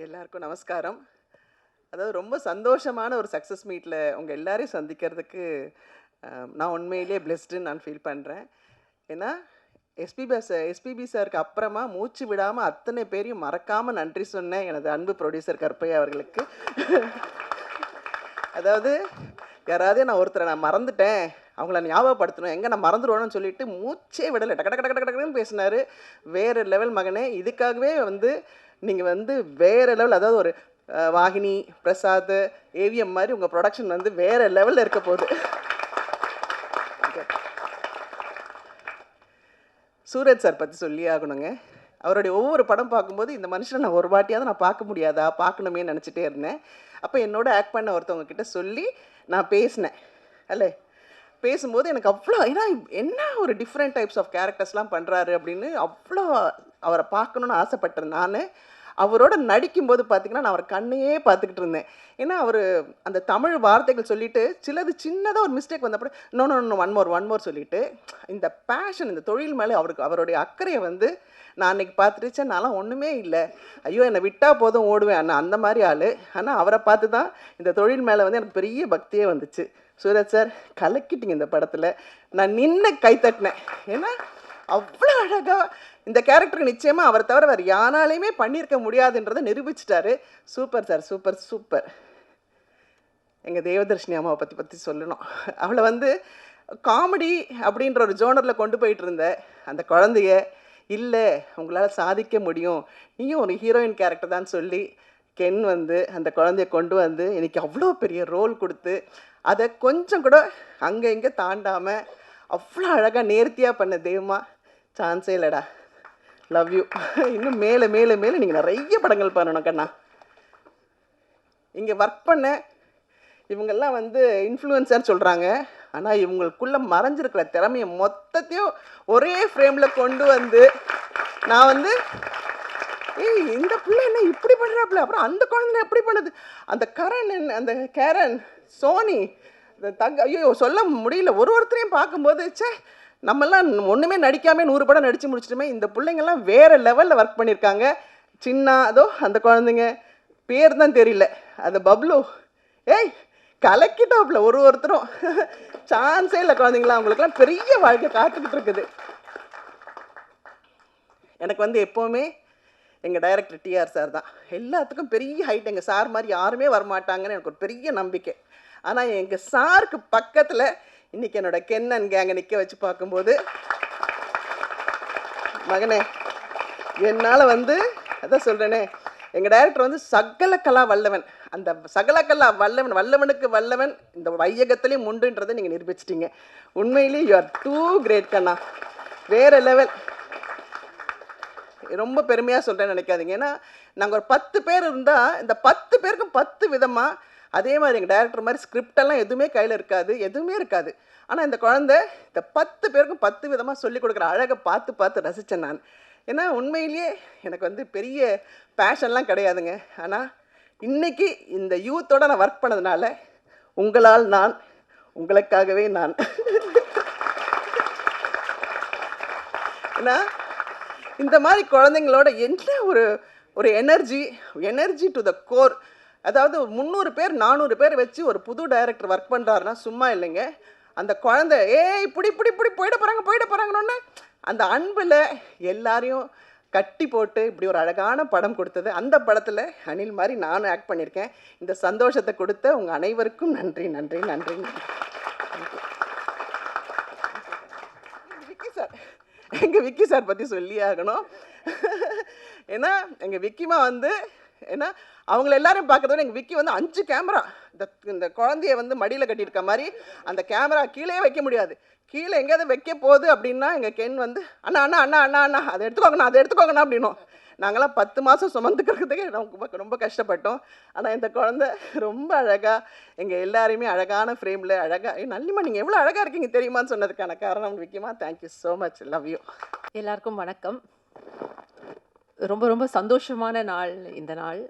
எல்லாருக்கும் நமஸ்காரம். அதாவது ரொம்ப சந்தோஷமான ஒரு சக்ஸஸ் மீட்டில் உங்கள் எல்லாரையும் சந்திக்கிறதுக்கு நான் உண்மையிலேயே பிளெஸ்டுன்னு நான் ஃபீல் பண்ணுறேன். ஏன்னா எஸ்பிபி சாருக்கு அப்புறமா மூச்சு விடாமல் அத்தனை பேரையும் மறக்காமல் நன்றி சொன்னேன் எனது அன்பு ப்ரொடியூசர் கற்பையா அவர்களுக்கு. அதாவது யாராவது நான் மறந்துட்டேன், அவங்கள ஞாபகப்படுத்தணும், எங்கே நான் மறந்துடுவேன்னு சொல்லிட்டு மூச்சே விடலை, டக்கு டக்கு டக்கு டக்குன்னு பேசினார். வேறு லெவல் மகனே. இதுக்காகவே நீங்கள் வேறு லெவல், அதாவது ஒரு வாகினி பிரசாத் ஏவிஎம் மாதிரி உங்கள் ப்ரொடக்ஷன் வேறு லெவலில் இருக்க போகுது. சூரஜ் சார் பற்றி சொல்லி ஆகணுங்க. அவருடைய ஒவ்வொரு படம் பார்க்கும்போது இந்த மனுஷனை நான் ஒரு வாட்டியாவது நான் பார்க்க முடியாதா, பார்க்கணுமே நினச்சிட்டே இருந்தேன். அப்போ என்னோட ஆக்ட் பண்ண ஒருத்தவங்க கிட்ட சொல்லி நான் பேசினேன். அல்ல பேசும்போது எனக்கு அவ்வளோ, ஏன்னா என்ன ஒரு டிஃப்ரெண்ட் டைப்ஸ் ஆஃப் கேரக்டர்ஸ்லாம் பண்ணுறாரு அப்படின்னு அவ்வளோ அவரை பார்க்கணுன்னு ஆசைப்பட்டேன். நான் அவரோட நடிக்கும்போது பார்த்திங்கன்னா நான் அவர் கண்ணையே பார்த்துக்கிட்டு இருந்தேன். ஏன்னா அவர் அந்த தமிழ் வார்த்தைகள் சொல்லிவிட்டு சிலது சின்னதாக ஒரு மிஸ்டேக் வந்தப்போ நோ ஒன் மோர் சொல்லிவிட்டு இந்த பேஷன், இந்த தொழில் மேலே அவருடைய அக்கறையை நான் அன்றைக்கி பார்த்துருச்சேன். நான்லாம் ஒன்றுமே இல்லை, ஐயோ என்னை விட்டால் போதும் ஓடுவேன் அண்ணா, அந்த மாதிரி ஆள். ஆனால் அவரை பார்த்து தான் இந்த தொழில் மேலே எனக்கு பெரிய பக்தியே வந்துச்சு. சூரஜ் சார் கலக்கிட்டீங்க இந்த படத்தில். நான் நின்று கைத்தட்டினேன். ஏன்னா அவ்வளோ அழகாக இந்த கேரக்டருக்கு நிச்சயமாக அவரை தவிர வேறு யாராலையுமே பண்ணியிருக்க முடியாதுன்றதை நிரூபிச்சிட்டாரு. Super sir, super super. எங்கள் தேவதர்ஷினி அம்மாவை பற்றி சொல்லணும். அவளை காமெடி அப்படின்ற ஒரு ஜோனரில் கொண்டு போயிட்டு இருந்த அந்த குழந்தைய, இல்லை உங்களால் சாதிக்க முடியும், நீயும் ஒரு ஹீரோயின் கேரக்டர் தான் சொல்லி கென் அந்த குழந்தைய கொண்டு எனக்கு அவ்வளோ பெரிய ரோல் கொடுத்து அதை கொஞ்சம் கூட அங்கே இங்கே தாண்டாமல் அவ்வளோ அழகாக நேர்த்தியாக பண்ண தெய்வமா, சான்ஸே இல்லைடா. Love you. இன்னும் மேலே மேலே மேலே நீங்கள் நிறைய படங்கள் பண்ணணும் கண்ணா. இங்கே ஒர்க் பண்ண இவங்கெல்லாம் இன்ஃப்ளூயன்சர் சொல்கிறாங்க, ஆனால் இவங்களுக்குள்ளே மறைஞ்சிருக்கிற திறமையை மொத்தத்தையும் ஒரே ஃப்ரேமில் கொண்டு நான் ஏய் இந்த பிள்ளை என்ன இப்படி பண்ணுறாப்புல, அப்புறம் அந்த குழந்தை எப்படி பண்ணுது, அந்த அந்த கேரன் சோனி ஐயோ சொல்ல முடியல. ஒருத்தரையும் பார்க்கும்போது நம்மெல்லாம் ஒன்றுமே நடிக்காமல் 100 படம் நடித்து முடிச்சிட்டுமே, இந்த பிள்ளைங்கள்லாம் வேறு லெவலில் ஒர்க் பண்ணியிருக்காங்க. சின்ன அதோ அந்த குழந்தைங்க பேர் தான் தெரியல, அந்த பப்ளு, ஏய் கலக்கிட்டாப்புல ஒருத்தரும். சான்ஸே இல்லை குழந்தைங்களா, அவங்களுக்குலாம் பெரிய வாழ்க்கை காத்துக்கிட்டு இருக்குது. எனக்கு எப்போவுமே எங்கள் டைரக்டர் டிஆர் சார் தான் எல்லாத்துக்கும் பெரிய ஹைட். எங்கள் சார் மாதிரி யாருமே வரமாட்டாங்கன்னு எனக்கு ஒரு பெரிய நம்பிக்கை. ஆனால் எங்கள் சாருக்கு பக்கத்தில் இன்றைக்கி என்னோடய கென்னன் கேங்கை நிற்க வச்சு பார்க்கும்போது, மகனே என்னால் அதான் சொல்கிறேனே, எங்கள் டைரக்டர் சகல கலா வல்லவன். அந்த சகல கலா வல்லவன், வல்லவனுக்கு வல்லவன் இந்த வையகத்துலேயும் உண்டுன்றதை நீங்கள் நிரூபிச்சிட்டிங்க. உண்மையிலேயே யூ ஆர் டூ கிரேட் கண்ணா, வேறு லெவல். ரொம்ப பெருமையாக சொல்கிறேன்னு நினைக்காதீங்க. ஏன்னா நாங்கள் ஒரு 10 பேர் இருந்தால் இந்த 10 பேருக்கும் 10 விதமாக, அதே மாதிரி எங்கள் டைரக்டர் மாதிரி ஸ்கிரிப்டெல்லாம் எதுவுமே கையில் இருக்காது, எதுவுமே இருக்காது. ஆனால் இந்த குழந்தை இந்த 10 பேருக்கும் 10 விதமாக சொல்லிக் கொடுக்குற அழகை பார்த்து பார்த்து ரசித்தேன் நான். ஏன்னா உண்மையிலேயே எனக்கு பெரிய பேஷன்லாம் கிடையாதுங்க. ஆனால் இன்றைக்கி இந்த யூத்தோடு நான் ஒர்க் பண்ணதுனால உங்களால் நான், உங்களுக்காகவே நான். ஏன்னா இந்த மாதிரி குழந்தைங்களோட என்ன ஒரு எனர்ஜி டு த கோர். அதாவது 300 பேர் 400 பேர் வச்சு ஒரு புது டைரக்டர் ஒர்க் பண்ணுறாருன்னா சும்மா இல்லைங்க. அந்த குழந்தை இப்படி போயிட போகிறாங்கன்னு அந்த அன்பில் எல்லாரையும் கட்டி போட்டு இப்படி ஒரு அழகான படம் கொடுத்தது. அந்த படத்தில் அனில் மாதிரி நானும் ஆக்ட் பண்ணியிருக்கேன். இந்த சந்தோஷத்தை கொடுத்த உங்கள் அனைவருக்கும் நன்றி நன்றி நன்றி. விக்கி சார், எங்கள் விக்கி சார் பற்றி சொல்லி ஆகணும். ஏன்னா எங்கள் விக்கிமா ஏன்னா அவங்கள எல்லாரும் பார்க்கறதோட எங்கள் விக்கி 5 கேமரா, இந்த குழந்தைய மடியில் கட்டியிருக்க மாதிரி அந்த கேமரா கீழே வைக்க முடியாது. கீழே எங்கேயாவது வைக்க போகுது அப்படின்னா எங்கள் கென் அண்ணா அண்ணா அண்ணா அண்ணா அண்ணா அதை எடுத்துக்கோங்கண்ணா அப்படின்னும். நாங்களாம் 10 மாதம் சுமந்துக்கிறதுக்கே ரொம்ப கஷ்டப்பட்டோம். ஆனால் இந்த குழந்தை ரொம்ப அழகாக எங்கள் எல்லாரையுமே அழகான ஃப்ரேமில் அழகாக, நல்லிமா நீங்கள் எவ்வளோ அழகாக இருக்கீங்க தெரியுமான்னு சொன்னதுக்கான காரணம் விக்கிமா. Thank you so much, love you. எல்லாருக்கும் வணக்கம். ரொம்ப ரொம்ப சந்தோஷமான நாள் இந்த நாள்.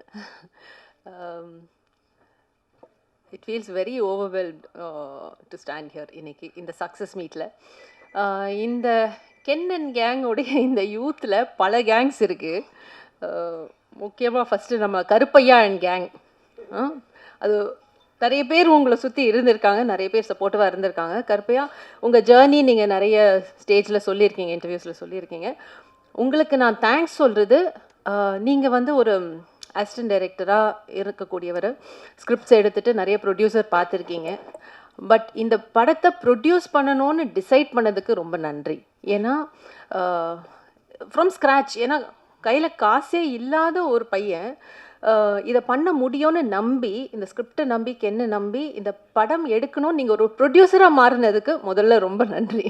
It feels very overwhelmed to stand here இன்னைக்கு இந்த சக்ஸஸ் மீட்டில். இந்த கென் அண்ட் கேங்கோடைய இந்த யூத்தில் பல கேங்ஸ் இருக்குது. முக்கியமாக ஃபஸ்ட்டு நம்ம கருப்பையா அண்ட் கேங். அது நிறைய பேர் உங்களை சுற்றி இருந்திருக்காங்க, நிறைய பேர் சப்போர்ட்டிவாக இருந்திருக்காங்க. கருப்பையா உங்கள் ஜேர்னி நீங்கள் நிறைய ஸ்டேஜில் சொல்லியிருக்கீங்க, இன்டர்வியூஸில் சொல்லியிருக்கீங்க. உங்களுக்கு நான் தேங்க்ஸ் சொல்கிறது, நீங்கள் வந்து ஒரு அசிஸ்டன்ட் டைரக்டராக இருக்கக்கூடியவர், ஸ்கிரிப்ட்ஸ் எடுத்துகிட்டு நிறைய ப்ரொடியூசர் பார்த்துருக்கீங்க. பட் இந்த படத்தை ப்ரொடியூஸ் பண்ணணும்னு டிசைட் பண்ணதுக்கு ரொம்ப நன்றி. ஏன்னா ஃப்ரம் ஸ்க்ராட்ச், ஏன்னா கையில் காசே இல்லாத ஒரு பையன் இதை பண்ண முடியும்னு நம்பி, இந்த ஸ்கிரிப்டை நம்பி, கென்னை நம்பி இந்த படம் எடுக்கணும்னு நீங்கள் ஒரு ப்ரொடியூசராக மாறினதுக்கு முதல்ல ரொம்ப நன்றி.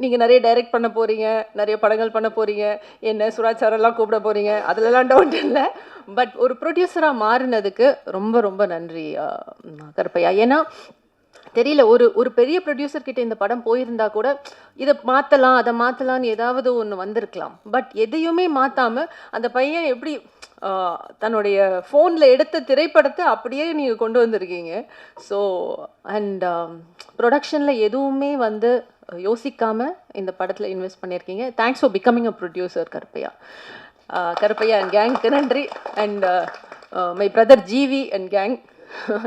நீங்கள் நிறைய டைரக்ட் பண்ண போகிறீங்க, நிறைய படங்கள் பண்ண போகிறீங்க, என்ன சுராஜ் சாரெல்லாம் கூப்பிட போகிறீங்க, அதிலலாம் டவுட் இல்லை. பட் ஒரு ப்ரொடியூசராக மாறினதுக்கு ரொம்ப ரொம்ப நன்றி கருப்பையா. ஏன்னா தெரியல, ஒரு பெரிய ப்ரொடியூசர் கிட்ட இந்த படம் போயிருந்தா கூட இதை மாற்றலாம், அதை மாற்றலான்னு ஏதாவது ஒன்று வந்திருக்கலாம். பட் எதையுமே மாற்றாமல் அந்த பையன் எப்படி தன்னுடைய ஃபோனில் எடுத்த திரைப்படத்தை அப்படியே நீங்கள் கொண்டு வந்திருக்கீங்க. ஸோ அண்ட் ப்ரொடக்ஷனில் எதுவுமே வந்து யோசிக்காமல் இந்த படத்தில் இன்வெஸ்ட் பண்ணியிருக்கீங்க. Thanks for becoming a producer Karuppaiya. Karuppaiya and கேங்க்கு நன்றி. And my brother GV and gang,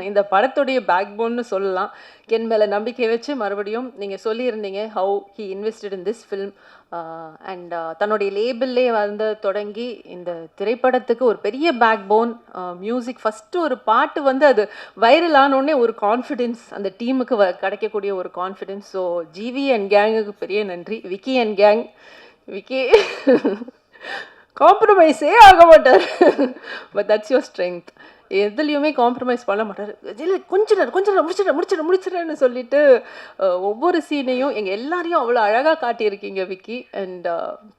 இந்த படத்துடைய பேக்போன்னு சொல்லலாம். கென் மேலே நம்பிக்கை வச்சு மறுபடியும் நீங்கள் சொல்லியிருந்தீங்க how he invested in this film. And தன்னுடைய லேபிள்லே வந்து தொடங்கி இந்த திரைப்படத்துக்கு ஒரு பெரிய பேக்போன், மியூசிக் ஃபஸ்ட்டு ஒரு பாட்டு வந்து அது வைரல் ஆனோடனே ஒரு கான்ஃபிடென்ஸ் அந்த டீமுக்கு கிடைக்கக்கூடிய ஒரு கான்ஃபிடென்ஸ். ஸோ ஜிவி அண்ட் கேங்குக்கு பெரிய நன்றி. விக்கி அண்ட் கேங், விக்கி காம்ப்ரமைஸே ஆக மாட்டார். But that's your strength. எதுலேயுமே காம்ப்ரமைஸ் பண்ண மாட்டார். இல்லை கொஞ்ச நேரம் முடிச்சிடறேன்னு சொல்லிட்டு ஒவ்வொரு சீனையும் எங்கள் எல்லாரையும் அவ்வளோ அழகாக காட்டியிருக்கீங்க விக்கி. அண்ட்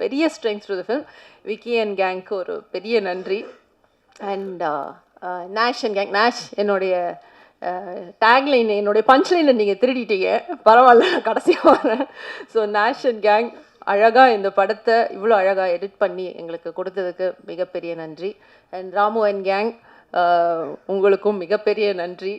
பெரிய strength to the film. Vicky and கேங்க்கு ஒரு பெரிய நன்றி. And Nesh and gang, Nesh என்னுடைய டேக்லைன், என்னுடைய பஞ்ச்லைனை நீங்கள் திருடிட்டீங்க, பரவாயில்ல நான் கடைசியாக வரேன். ஸோ நேஷ் அண்ட் கேங் அழகாக இந்த படத்தை இவ்வளோ அழகாக எடிட் பண்ணி எங்களுக்கு கொடுத்ததுக்கு மிகப்பெரிய நன்றி. அண்ட் ராமு அண்ட் கேங், உங்களுக்கும் மிகப்பெரிய நன்றி.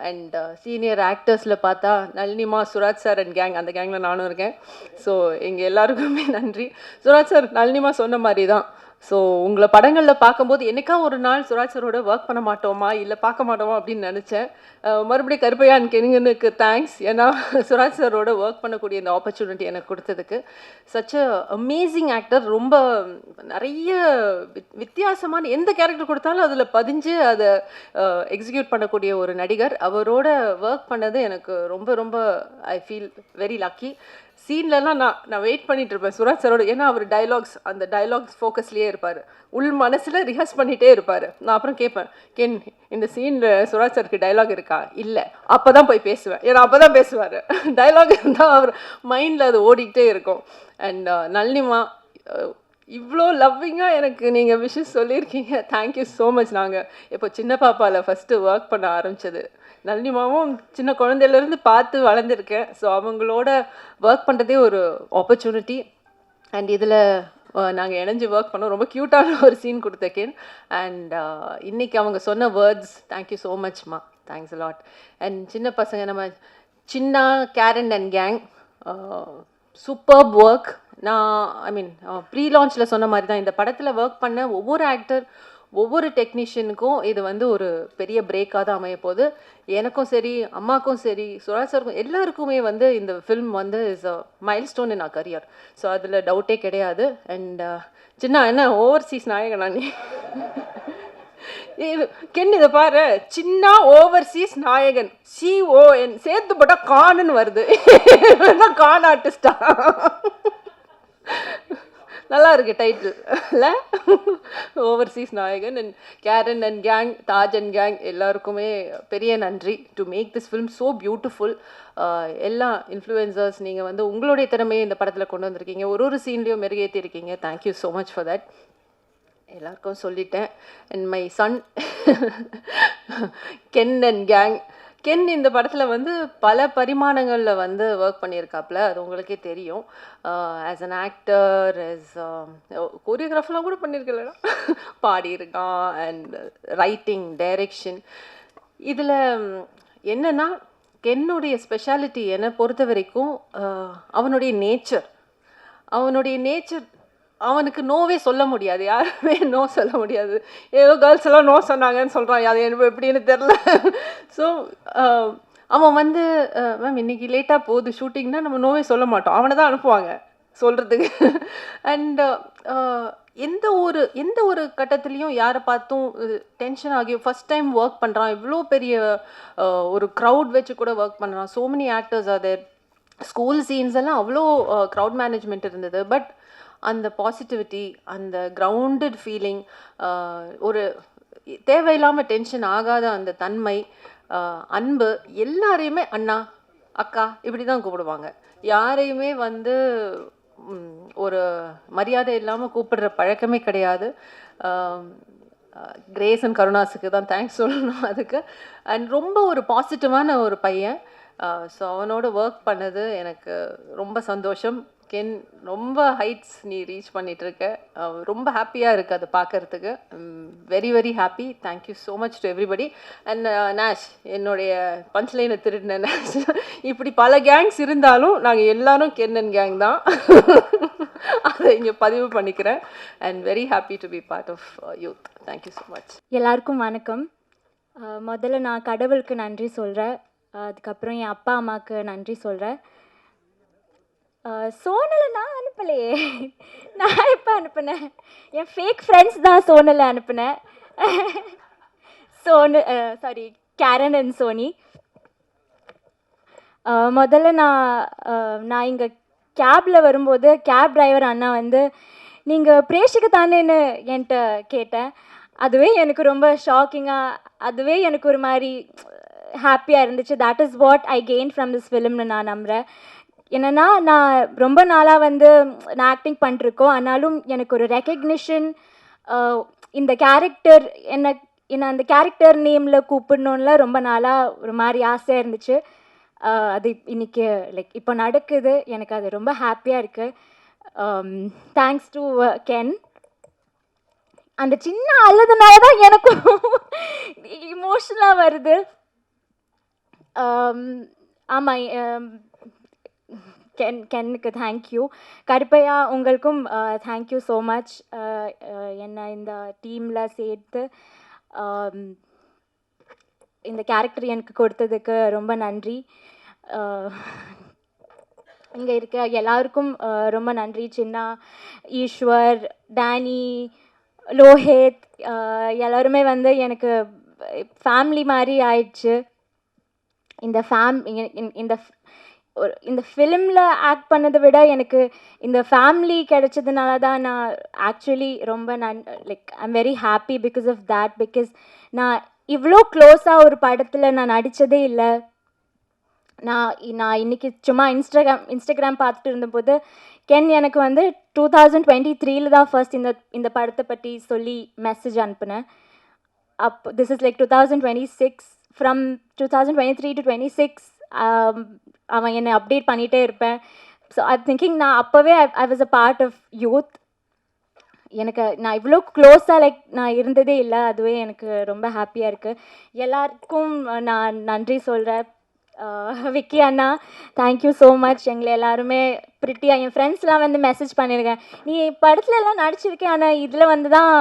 அண்ட் சீனியர் ஆக்டர்ஸில் பார்த்தா நளினிமா, சுராஜ் சார் அண்ட் கேங், அந்த கேங்கில் நானும் இருக்கேன். ஸோ எங்கள் எல்லாருக்குமே நன்றி. சுராஜ் சார், நளினிமா சொன்ன மாதிரி தான். ஸோ உங்களை படங்களில் பார்க்கும்போது என்னைக்கா ஒரு நாள் சுராஜ் சாரோட ஒர்க் பண்ண மாட்டோமா, இல்லை பார்க்க மாட்டோமா அப்படின்னு நினச்சேன். மறுபடியும் கருப்பையா அண்ட் கெனிங்கனுக்கு தேங்க்ஸ். ஏன்னா சுராஜ் சாரோட ஒர்க் பண்ணக்கூடிய இந்த ஆப்பர்ச்சுனிட்டி எனக்கு கொடுத்ததுக்கு. Such a amazing actor. ரொம்ப நிறைய வித்தியாசமான எந்த கேரக்டர் கொடுத்தாலும் அதில் பதிஞ்சு அதை எக்ஸிக்யூட் பண்ணக்கூடிய ஒரு நடிகர். அவரோட ஒர்க் பண்ணது எனக்கு ரொம்ப ரொம்ப ஐ ஃபீல் வெரி லக்கி. சீன்லலாம் நான் வெயிட் பண்ணிட்டு இருப்பேன் சுராஜ் சாரோட. ஏன்னா அவர் டைலாக்ஸ், அந்த டைலாக்ஸ் ஃபோக்கஸ்லேயே இருப்பார், உள் மனசில் ரிஹர்ஸ் பண்ணிகிட்டே இருப்பார். நான் அப்புறம் கேட்பேன், கென் இந்த சீனில் சுராஜ் சாருக்கு டைலாக் இருக்கா? இல்லை, அப்போ தான் போய் பேசுவேன். ஏன்னா அப்போ தான் பேசுவார். டைலாக் இருந்தால் அவர் மைண்டில் அது ஓடிக்கிட்டே இருக்கும். அண்ட் நளினிமா, இவ்வளோ லவ்விங்காக எனக்கு நீங்கள் விஷஸ் சொல்லியிருக்கீங்க. Thank you so much. நாங்கள் இப்போ சின்ன பாப்பாவில் ஃபஸ்ட்டு ஒர்க் பண்ண ஆரம்பித்தது, நளினிமாவும் சின்ன குழந்தையிலேருந்து பார்த்து வளர்ந்துருக்கேன். ஸோ அவங்களோட ஒர்க் பண்ணுறதே ஒரு ஆப்பர்ச்சுனிட்டி. அண்ட் இதில் நாங்கள் இணைஞ்சு ஒர்க் பண்ணோம். ரொம்ப க்யூட்டான ஒரு சீன் கொடுத்தேன். அண்ட் இன்றைக்கி அவங்க சொன்ன வேர்ட்ஸ், தேங்க்யூ ஸோ மச்மா, தேங்க்ஸ் அ லாட். அண்ட் சின்ன பசங்க, நம்ம சின்ன Karen and gang, superb work. நான் ஐ மீன் ப்ரீ லான்ச்சில் சொன்ன மாதிரி தான், இந்த படத்தில் ஒர்க் பண்ண ஒவ்வொரு ஆக்டர், ஒவ்வொரு டெக்னீஷியனுக்கும் இது வந்து ஒரு பெரிய பிரேக்காக தான் அமைய போகுது. எனக்கும் சரி, அம்மாக்கும் சரி, சுராஜ் சாருக்கும், எல்லாருக்குமே வந்து இந்த ஃபில்ம் வந்து is a milestone in our career. So அதில் டவுட்டே கிடையாது. அண்ட் சின்ன என்ன ஓவர்சீஸ் நாயகனா நீ? கென் இதை பாரு, சின்ன ஓவர்சீஸ் நாயகன், CON சேர்த்து போட்டால் கான்னு வருது. கான் ஆர்டிஸ்டா? நல்லா இருக்கு டைட்டில் இல்லை? ஓவர்சீஸ் நாயகன். And Karen and gang, Taj and gang, எல்லாருக்குமே பெரிய நன்றி to make this film so beautiful. எல்லா இன்ஃப்ளூயன்சர்ஸ், நீங்கள் வந்து உங்களுடைய திறமையை இந்த படத்தில் கொண்டு வந்திருக்கீங்க, ஒரு சீன்லேயும் மெருகேற்றி இருக்கீங்க. Thank you so much for that. எல்லாருக்கும் சொல்லிட்டேன். And my son Ken and gang. Ken இந்த படத்தில் வந்து பல பரிமாணங்களில் வந்து ஒர்க் பண்ணியிருக்காப்புல, அது உங்களுக்கே தெரியும். ஆஸ் அன் ஆக்டர், ஆஸ் கோரியோகிராஃபர்லாம் கூட பண்ணியிருக்கல, பாடியிருக்கான். And writing, direction. இதில் என்னென்னா கென்னுடைய ஸ்பெஷாலிட்டி என்னை பொறுத்த வரைக்கும் அவனுடைய நேச்சர் அவனுக்கு நோவே சொல்ல முடியாது, யாருமே நோ சொல்ல முடியாது. ஏதோ கேர்ள்ஸ் எல்லாம் நோ சொன்னாங்கன்னு சொல்கிறான், அது எனக்கு எப்படின்னு தெரில. ஸோ அவன் வந்து மேம் இன்னைக்கு லேட்டாக போகுது ஷூட்டிங்னா நம்ம நோவே சொல்ல மாட்டோம், அவனை தான் அனுப்புவாங்க சொல்கிறதுக்கு. அண்ட் எந்த ஒரு கட்டத்துலேயும் யாரை பார்த்தும் டென்ஷன் ஆகி ஃபஸ்ட் டைம் ஒர்க் பண்ணுறான், இவ்வளோ பெரிய ஒரு க்ரௌட் வச்சு கூட ஒர்க் பண்ணுறான். So many actors are there. School scenes எல்லாம் அவ்வளோ க்ரௌட் மேனேஜ்மெண்ட் இருந்தது. பட் அந்த பாசிட்டிவிட்டி, அந்த கிரவுண்டட் ஃபீலிங், ஒரு தேவையில்லாமல் டென்ஷன் ஆகாத அந்த தன்மை, அன்பு, எல்லாரையுமே அண்ணா அக்கா இப்படி தான் கூப்பிடுவாங்க. யாரையுமே வந்து ஒரு மரியாதை இல்லாமல் கூப்பிடுற பழக்கமே கிடையாது. கிரேஸ் அண்ட் கருணாஸுக்கு தான் தேங்க்ஸ் சொல்லணும் அதுக்கு. அண்ட் ரொம்ப ஒரு பாசிட்டிவான ஒரு பையன். ஸோ அவனோட ஒர்க் பண்ணது எனக்கு ரொம்ப சந்தோஷம். கென், ரொம்ப ஹைட்ஸ் நீ ரீச் பண்ணிகிட்ருக்க, ரொம்ப ஹாப்பியாக இருக்குது அதை பார்க்கறதுக்கு. Very very happy. Thank you so much to everybody. And நேஷ், என்னுடைய பஞ்ச்லைனை திருடின நேஷ். இப்படி பல கேங்ஸ் இருந்தாலும் நாங்கள் எல்லாரும் கென்னன் கேங் தான். அதை இங்கே பதிவு பண்ணிக்கிறேன். And very happy to be part of Youth. Thank you so much. எல்லாருக்கும் வணக்கம். முதல்ல நான் கடவுளுக்கு நன்றி சொல்கிறேன். அதுக்கப்புறம் என் அப்பா அம்மாவுக்கு நன்றி சொல்கிறேன். சோனலை நான் அனுப்பலையே, நான் எப்போ அனுப்புனேன்? என் ஃபேக் ஃப்ரெண்ட்ஸ் தான் சோனலை அனுப்புனேன். Sorry, Karen and Soni. முதல்ல நான் இங்கே கேபில் வரும்போது கேப் டிரைவர் அண்ணா வந்து நீங்கள் பிரேஷுக்கு தானேன்னு என்கிட்ட கேட்டேன். அதுவே எனக்கு ரொம்ப ஷாக்கிங்காக, அதுவே எனக்கு ஒரு மாதிரி ஹாப்பியாக இருந்துச்சு. That is what I gain from this ஃபிலிம்னு நான் நம்புகிறேன். என்னென்னா, நான் ரொம்ப நாளாக வந்து நான் ஆக்டிங் பண்ணிருக்கோம், ஆனாலும் எனக்கு ஒரு ரெக்கக்னிஷன், இந்த கேரக்டர் என்ன அந்த கேரக்டர் நேமில் கூப்பிடணுன்ல ரொம்ப நாளாக ஒரு மாதிரி ஆசையாக இருந்துச்சு. அது இன்னைக்கு லைக் இப்போ நடக்குது. எனக்கு அது ரொம்ப ஹாப்பியாக இருக்குது. Thanks to Ken. அந்த சின்ன அழுதுனால தான் எனக்கும் இமோஷனலாக வருது. ஆமாம், கென்னுக்கு தேங்க்யூ. கருப்பையா, உங்களுக்கும் தேங்க்யூ ஸோ மச். என்னை இந்த டீமில் சேர்த்து இந்த கேரக்டர் எனக்கு கொடுத்ததுக்கு ரொம்ப நன்றி. இங்கே இருக்க எல்லாருக்கும் ரொம்ப நன்றி. சின்னா, ஈஸ்வர், டேனி, லோஹித், எல்லோருமே வந்து எனக்கு ஃபேமிலி மாதிரி ஆயிடுச்சு. இந்த ஃபிலிமில் ஆக்ட் பண்ணதை விட எனக்கு இந்த ஃபேமிலி கிடைச்சதுனால தான் நான் ஆக்சுவலி ரொம்ப like I'm very happy because of that. Because நான் இவ்வளோ க்ளோஸாக ஒரு படத்தில் நான் நடித்ததே இல்லை. நான் இன்றைக்கி சும்மா இன்ஸ்டாகிராம் பார்த்துட்டு இருந்தபோது கென் எனக்கு வந்து 2023 தான் ஃபர்ஸ்ட் இந்த படத்தை பற்றி சொல்லி மெசேஜ் அனுப்புனேன். This is like 2026. ஃப்ரம் 2023 to 26 அவன் என்னை அப்டேட் பண்ணிகிட்டே இருப்பேன். ஸோ ஐ திங்கிங் நான் அப்போவே I was a part of Youth. நான் இவ்வளோ க்ளோஸாக லைக் நான் இருந்ததே இல்லை. அதுவே எனக்கு ரொம்ப ஹாப்பியாக இருக்குது. எல்லாருக்கும் நான் நன்றி சொல்கிறேன். விக்கி அண்ணா, தேங்க்யூ ஸோ மச். எங்களை எல்லாருமே ப்ரிட்டியாக, என் ஃப்ரெண்ட்ஸ்லாம் வந்து மெசேஜ் பண்ணியிருக்கேன், நீ படத்துல எல்லாம் நடிச்சிருக்கேன், ஆனால் இதில் வந்து தான்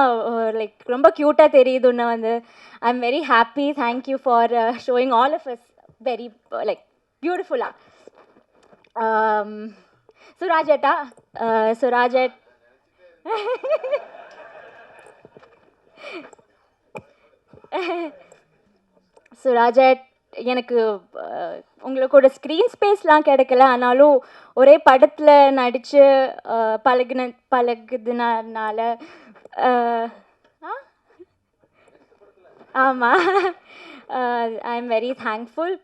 லைக் ரொம்ப க்யூட்டாக தெரியுது உன்னை வந்து. I am very happy. Thank you for showing all of us very like பியூட்டிஃபுல்லாக. சுராஜேட்டா, சுராஜேட் சுராஜேட், எனக்கு உங்களோட ஸ்க்ரீன் ஸ்பேஸ்லாம் கிடைக்கல, ஆனாலும் ஒரே படத்தில் நடித்து பழகுதுனால ஆமாம், I am very thankful.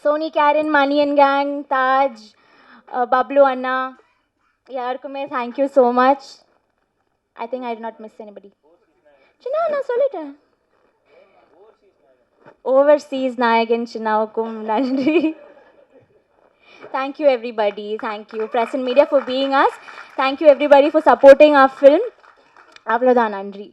Soni, Karen, Mani and gang, Taj, Bablu அண்ணா, யாருக்குமே thank you so much. I think I did not miss anybody. சின்ன நான் சொல்லிட்டேன். ஓவர்சீஸ் நாயகன் சின்னாவுக்கும் நன்றி. Thank you everybody. Thank you press and media for being us. Thank you everybody for supporting our film. அவ்வளோதான், நன்றி.